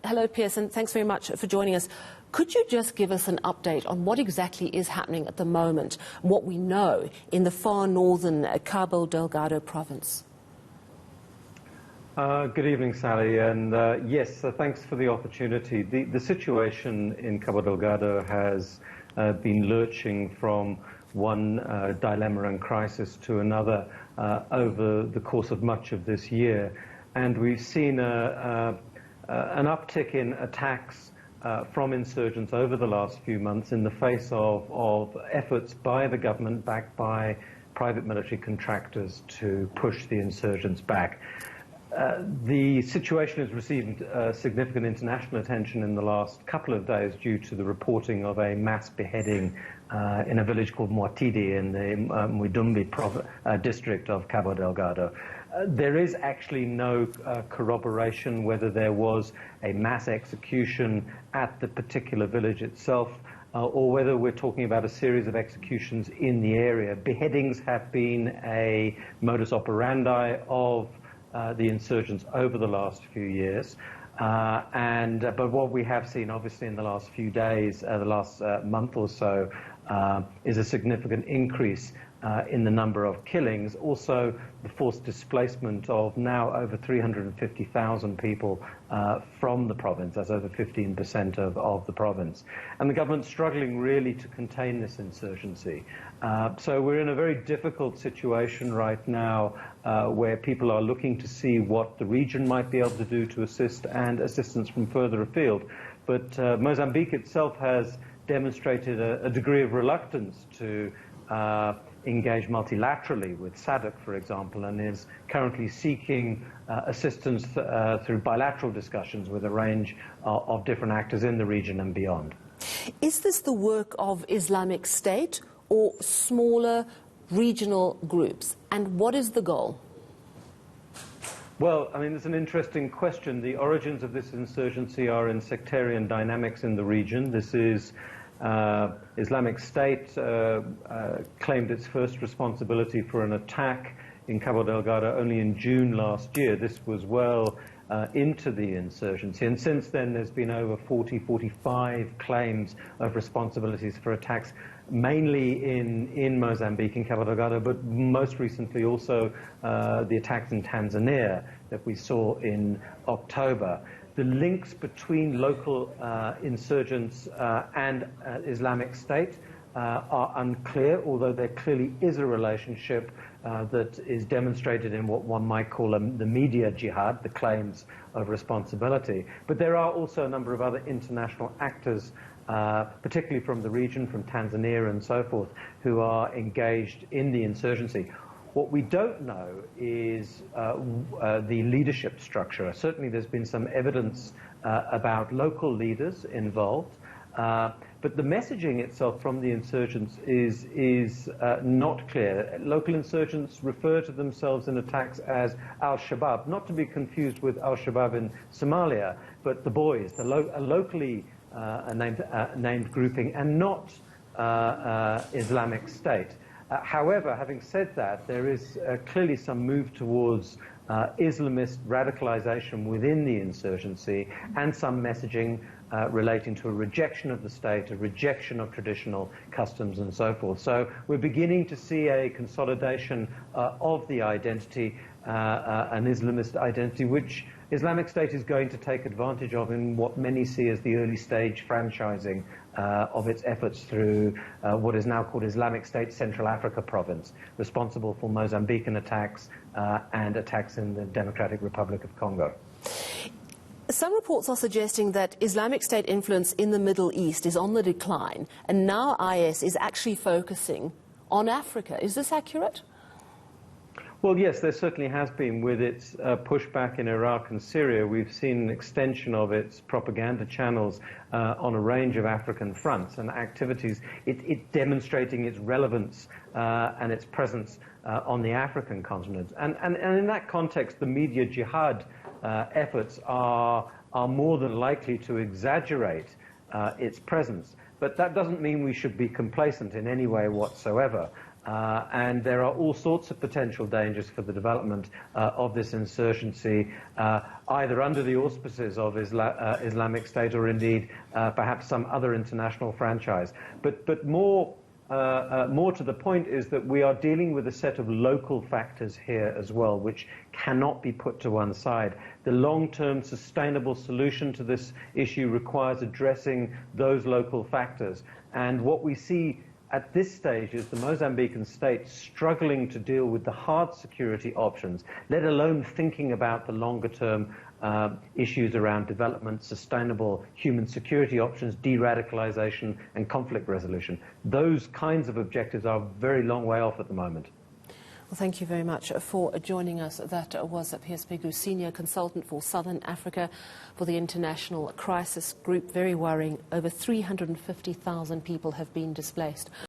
Hello, Pearson. Thanks very much for joining us. Could you just give us an update on what exactly is happening at the moment, what we know in the far northern Cabo Delgado province? Good evening, Sally, and yes, thanks for the opportunity. The situation in Cabo Delgado has been lurching from one dilemma and crisis to another over the course of much of this year, and we've seen an uptick in attacks from insurgents over the last few months in the face of efforts by the government, backed by private military contractors, to push the insurgents back. The situation has received significant international attention in the last couple of days due to the reporting of a mass beheading in a village called Muatidi in the Muidumbi district of Cabo Delgado. There is actually no corroboration whether there was a mass execution at the particular village itself, or whether we're talking about a series of executions in the area. Beheadings have been a modus operandi of the insurgents over the last few years. But what we have seen, obviously, in the last few days, the last month or so, is a significant increase in the number of killings. Also, the forced displacement of now over 350,000 people from the province. That's over 15% of the province. And the government's struggling really to contain this insurgency. So we're in a very difficult situation right now where people are looking to see what the region might be able to do to assist, and assistance from further afield. But Mozambique itself has demonstrated a degree of reluctance to engage multilaterally with SADC, for example, and is currently seeking assistance through bilateral discussions with a range of different actors in the region and beyond. Is this the work of Islamic State or smaller regional groups? And what is the goal? Well, I mean, it's an interesting question. The origins of this insurgency are in sectarian dynamics in the region. This is Islamic State claimed its first responsibility for an attack in Cabo Delgado only in June last year. This was well into the insurgency, and since then there's been over 45 claims of responsibilities for attacks, mainly in Mozambique, in Cabo Delgado, but most recently also the attacks in Tanzania that we saw in October. The links between local insurgents and Islamic State are unclear, although there clearly is a relationship that is demonstrated in what one might call the media jihad, the claims of responsibility. But there are also a number of other international actors, particularly from the region, from Tanzania and so forth, who are engaged in the insurgency. What we don't know is the leadership structure. Certainly there's been some evidence about local leaders involved, but the messaging itself from the insurgents is not clear. Local insurgents refer to themselves in attacks as Al-Shabaab, not to be confused with Al-Shabaab in Somalia, but the boys, a locally named grouping, and not Islamic State. However, having said that, there is clearly some move towards Islamist radicalization within the insurgency, and some messaging relating to a rejection of the state, a rejection of traditional customs and so forth. So we're beginning to see a consolidation of the identity, an Islamist identity, which Islamic State is going to take advantage of in what many see as the early stage franchising of its efforts through what is now called Islamic State Central Africa Province, responsible for Mozambican attacks and attacks in the Democratic Republic of Congo. Some reports are suggesting that Islamic State influence in the Middle East is on the decline, and now IS is actually focusing on Africa. Is this accurate? Well, yes, there certainly has been. With its pushback in Iraq and Syria, we've seen an extension of its propaganda channels on a range of African fronts and activities, it demonstrating its relevance and its presence on the African continent. And in that context, the media jihad efforts are more than likely to exaggerate its presence. But that doesn't mean we should be complacent in any way whatsoever. And there are all sorts of potential dangers for the development of this insurgency, either under the auspices of Islamic State or indeed perhaps some other international franchise. But more to the point is that we are dealing with a set of local factors here as well, which cannot be put to one side. The long-term sustainable solution to this issue requires addressing those local factors. And what we see at this stage is the Mozambican state struggling to deal with the hard security options, let alone thinking about the longer-term issues around development, sustainable human security options, de-radicalization, and conflict resolution. Those kinds of objectives are a very long way off at the moment. Well, thank you very much for joining us. That was Piers Pegu, Senior Consultant for Southern Africa for the International Crisis Group. Very worrying. Over 350,000 people have been displaced.